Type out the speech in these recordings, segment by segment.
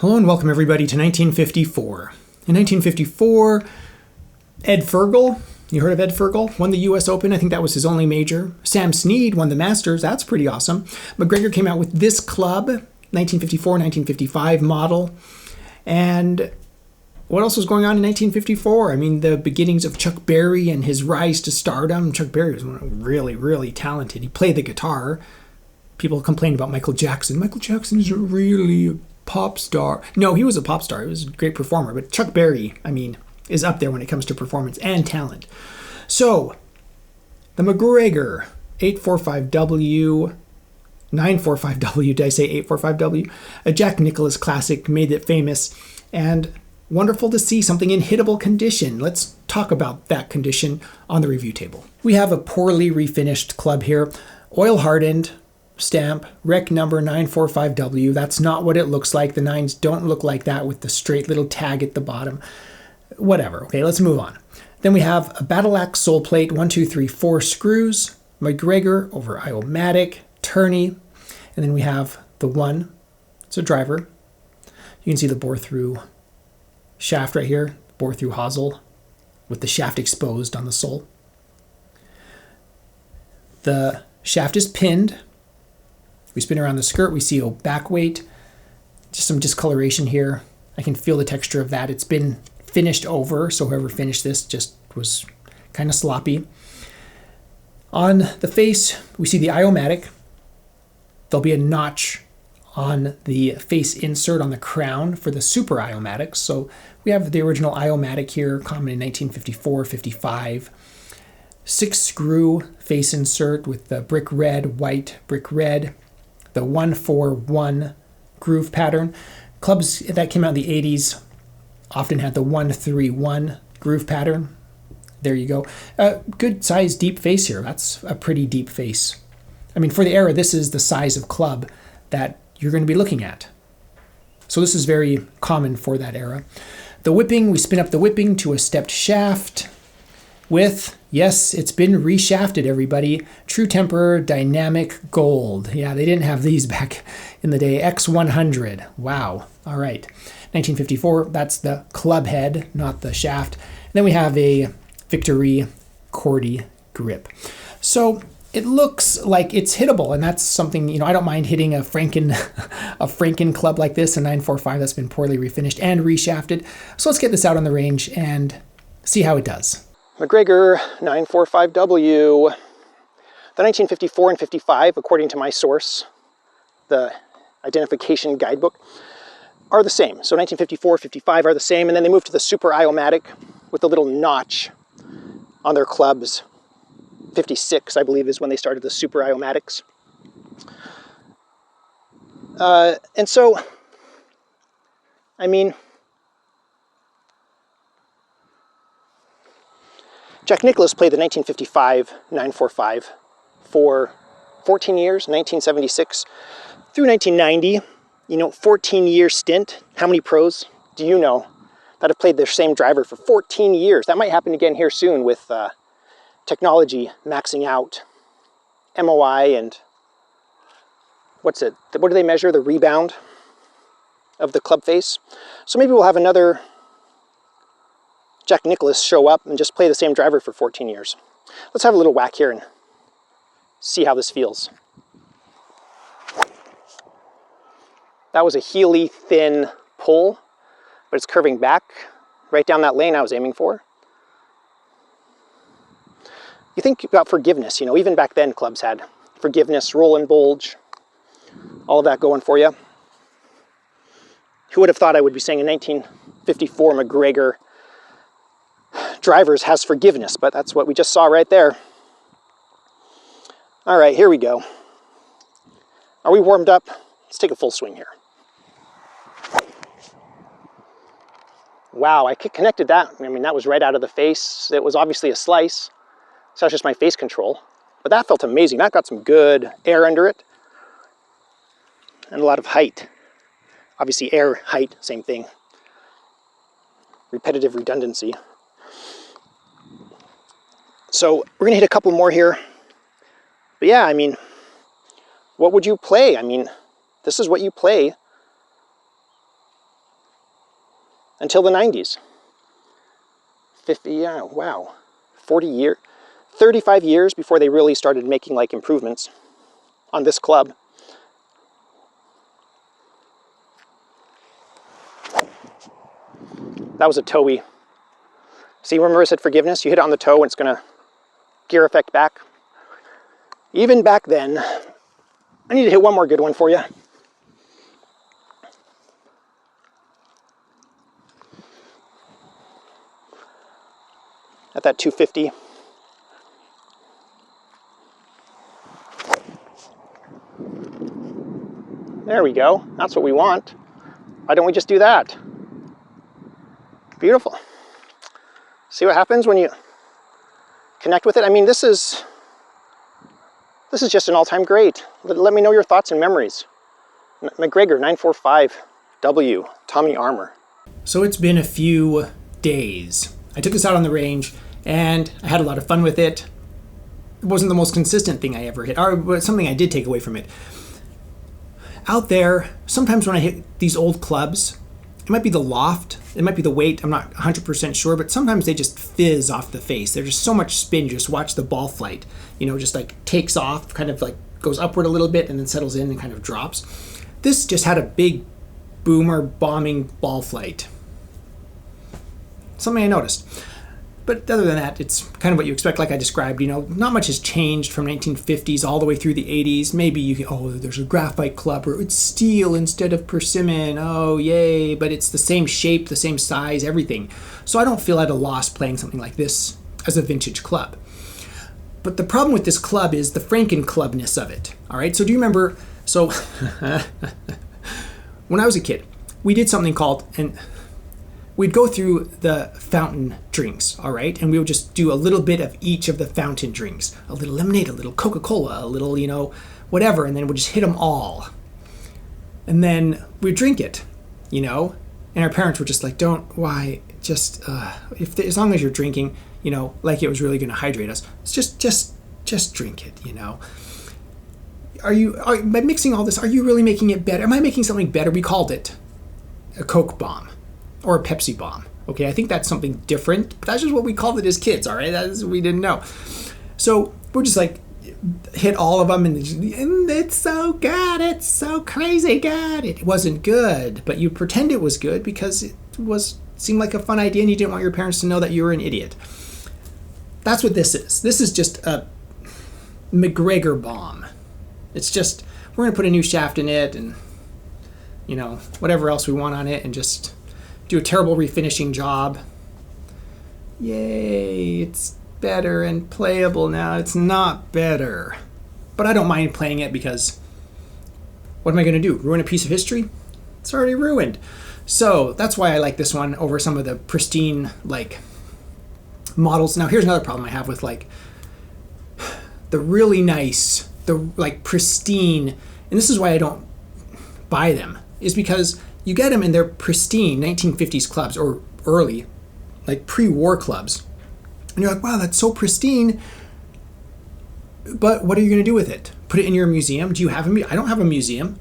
Hello and welcome everybody to 1954. In 1954, Ed Fergal, you heard of Ed Fergal? Won the US Open, I think that was his only major. Sam Snead won the Masters, that's pretty awesome. Macgregor came out with this club, 1954-1955 model. And what else was going on in 1954? I mean, the beginnings of Chuck Berry and his rise to stardom. Chuck Berry was really talented. He played the guitar. People complained about Michael Jackson. Michael Jackson isn't really a pop star. No, he was a pop star. He was a great performer. But Chuck Berry, I mean, is up there when it comes to performance and talent. So, the Macgregor 845W, 945W, did I say 845W? A Jack Nicklaus classic, made it famous. And wonderful to see something in hittable condition. Let's talk about that condition on the review table. We have a poorly refinished club here. Oil hardened. Stamp, rec number 945W. That's not what it looks like. The nines don't look like that with the straight little tag at the bottom. Whatever. Okay, let's move on. Then we have a Battle Axe sole plate, 1, 2, 3, 4 screws, Macgregor over Iomatic, tourney, and then we have the one. It's a driver. You can see the bore through shaft right here, bore through hosel with the shaft exposed on the sole. The shaft is pinned. We spin around the skirt, we see a back weight, just some discoloration here. I can feel the texture of that. It's been finished over, so whoever finished this just was kind of sloppy. On the face, we see the Iomatic. There'll be a notch on the face insert on the crown for the Super Iomatics. So we have the original Iomatic here, common in 1954, 55. 6 screw face insert with the brick red, white, brick red. The 1-4-1 groove pattern. Clubs that came out in the 80s often had the 1-3-1 groove pattern. There you go. Good size deep face here. That's a pretty deep face. I mean, for the era, this is the size of club that you're going to be looking at. So this is very common for that era. The whipping, we spin up the whipping to a stepped shaft with, yes, it's been reshafted, everybody. True Temper Dynamic Gold. Yeah, they didn't have these back in the day. X100. Wow. All right. 1954, that's the club head, not the shaft. And then we have a Victory Cordy grip. So it looks like it's hittable, and that's something, you know, I don't mind hitting a Franken club like this, a 945 that's been poorly refinished and reshafted. So let's get this out on the range and see how it does. Macgregor 945W. The 1954 and 55, according to my source, the identification guidebook, are the same. So 1954, 55 are the same, and then they moved to the Super Iomatic with the little notch on their clubs. 56, I believe, is when they started the Super Iomatics. And so, I mean, Jack Nicklaus played the 1955 945 for 14 years, 1976 through 1990. You know, 14-year stint. How many pros do you know that have played their same driver for 14 years? That might happen again here soon with technology maxing out. MOI and what do they measure? The rebound of the club face. So maybe we'll have another Jack Nicklaus show up and just play the same driver for 14 years. Let's have a little whack here and see how this feels. That was a Healy thin pull, but it's curving back right down that lane I was aiming for. You think about forgiveness, you know, even back then clubs had forgiveness, roll and bulge, all of that going for you. Who would have thought I would be saying a 1954 Macgregor drivers has forgiveness, but that's what we just saw right there. All right, here we go. Are we warmed up? Let's take a full swing here. Wow, I connected that. I mean, that was right out of the face. It was obviously a slice. So that's just my face control. But that felt amazing. That got some good air under it. And a lot of height. Obviously air, height, same thing. Repetitive redundancy. So we're gonna hit a couple more here. But yeah, I mean, what would you play? I mean, this is what you play until the 90s. 50, yeah, wow. 40 years, 35 years before they really started making like improvements on this club. That was a toey. See, remember I said forgiveness? You hit it on the toe and it's gonna gear effect back. Even back then, I need to hit one more good one for you. At that 250. There we go. That's what we want. Why don't we just do that? Beautiful. See what happens when you connect with it? I mean, this is just an all-time great. Let me know your thoughts and memories. Macgregor 945W, Tommy Armour. So it's been a few days. I took this out on the range and I had a lot of fun with it. It wasn't the most consistent thing I ever hit, but something I did take away from it. Out there, sometimes when I hit these old clubs, it might be the loft, it might be the weight, I'm not 100% sure, but sometimes they just fizz off the face. There's just so much spin, you just watch the ball flight, just like takes off, kind of like goes upward a little bit and then settles in and kind of drops. This just had a big boomer bombing ball flight. Something I noticed. But other than that, it's kind of what you expect, like I described. Not much has changed from 1950s all the way through the 80s. Maybe there's a graphite club, or it's steel instead of persimmon. Oh, yay. But it's the same shape, the same size, everything. So I don't feel at a loss playing something like this as a vintage club. But the problem with this club is the Franken-clubness of it. All right, so do you remember, when I was a kid, we did something called, we'd go through the fountain drinks, all right? And we would just do a little bit of each of the fountain drinks. A little lemonade, a little Coca-Cola, a little, whatever. And then we'd just hit them all. And then we'd drink it, And our parents were just like, why? Just, as long as you're drinking, like it was really going to hydrate us. It's just drink it, By mixing all this, are you really making it better? Am I making something better? We called it a Coke bomb. Or a Pepsi bomb. Okay, I think that's something different, but that's just what we called it as kids, all right? We didn't know. So we're just like, hit all of them, and it's so good, it's so crazy good. It wasn't good, but you pretend it was good because it seemed like a fun idea and you didn't want your parents to know that you were an idiot. That's what this is. This is just a Macgregor bomb. It's just, we're going to put a new shaft in it and, whatever else we want on it and just do a terrible refinishing job. Yay, it's better and playable now. It's not better. But I don't mind playing it because what am I going to do? Ruin a piece of history? It's already ruined. So that's why I like this one over some of the pristine models. Now here's another problem I have with the really nice, pristine, and this is why I don't buy them, is because you get them in their pristine 1950s clubs or early, pre-war clubs. And you're like, wow, that's so pristine. But what are you going to do with it? Put it in your museum? Do you have I don't have a museum.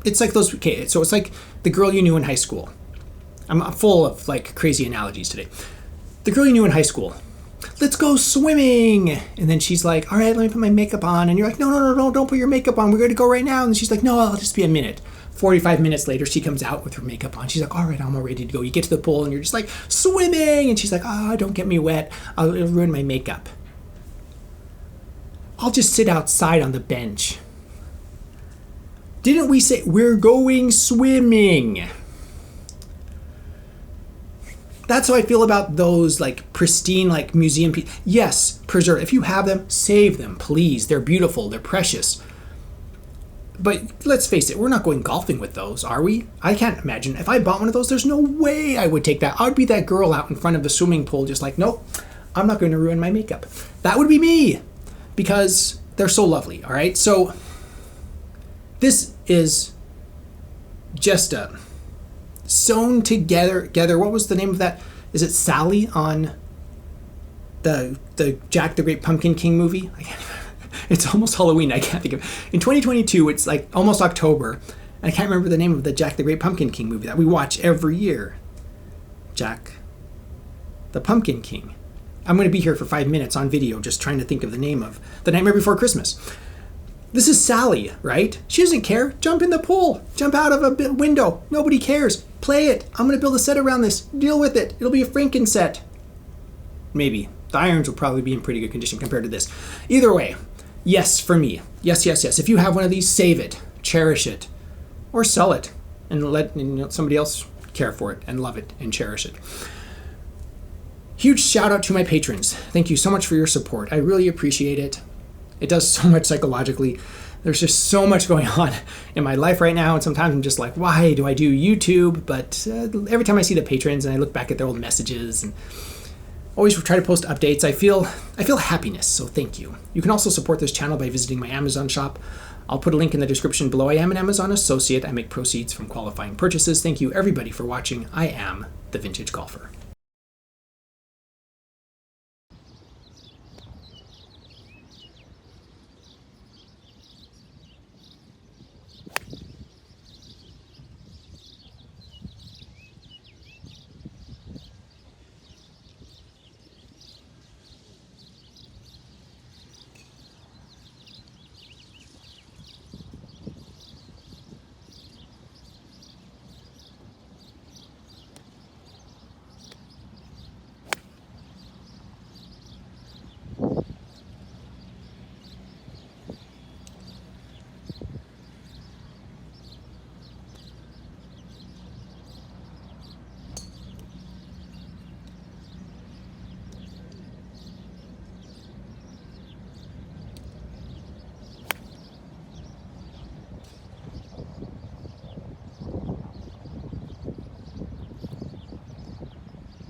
It's like those, okay, so it's like the girl you knew in high school. I'm full of crazy analogies today. The girl you knew in high school. Let's go swimming. And then she's like, all right, let me put my makeup on. And you're like, no, don't put your makeup on. We're going to go right now. And she's like, no, I'll just be a minute. 45 minutes later, she comes out with her makeup on. She's like, all right, I'm all ready to go. You get to the pool and you're just like, swimming. And she's like, don't get me wet. It'll ruin my makeup. I'll just sit outside on the bench. Didn't we say we're going swimming? That's how I feel about those pristine museum pieces. Yes, preserve. If you have them, save them, please. They're beautiful. They're precious. But let's face it, we're not going golfing with those, are we? I can't imagine. If I bought one of those, there's no way I would take that. I'd be that girl out in front of the swimming pool just nope, I'm not going to ruin my makeup. That would be me because they're so lovely, all right? So this is just a sewn together. What was the name of that? Is it Sally on the Jack the Great Pumpkin King movie? I can't remember. It's almost Halloween. I can't think of. In 2022, it's almost October. And I can't remember the name of the Jack the Great Pumpkin King movie that we watch every year. Jack the Pumpkin King. I'm going to be here for 5 minutes on video just trying to think of the name of The Nightmare Before Christmas. This is Sally, right? She doesn't care. Jump in the pool. Jump out of a window. Nobody cares. Play it. I'm going to build a set around this. Deal with it. It'll be a Franken set. Maybe. The irons will probably be in pretty good condition compared to this. Either way, yes for me. Yes, yes, yes. If you have one of these, save it. Cherish it. Or sell it. And let somebody else care for it and love it and cherish it. Huge shout out to my patrons. Thank you so much for your support. I really appreciate it. It does so much psychologically. There's just so much going on in my life right now, and sometimes I'm just like, why do I do YouTube? But every time I see the patrons and I look back at their old messages and always try to post updates, I feel happiness, so thank you. You can also support this channel by visiting my Amazon shop. I'll put a link in the description below. I am an Amazon associate. I make proceeds from qualifying purchases. Thank you everybody for watching. I am the Vintage Golfer.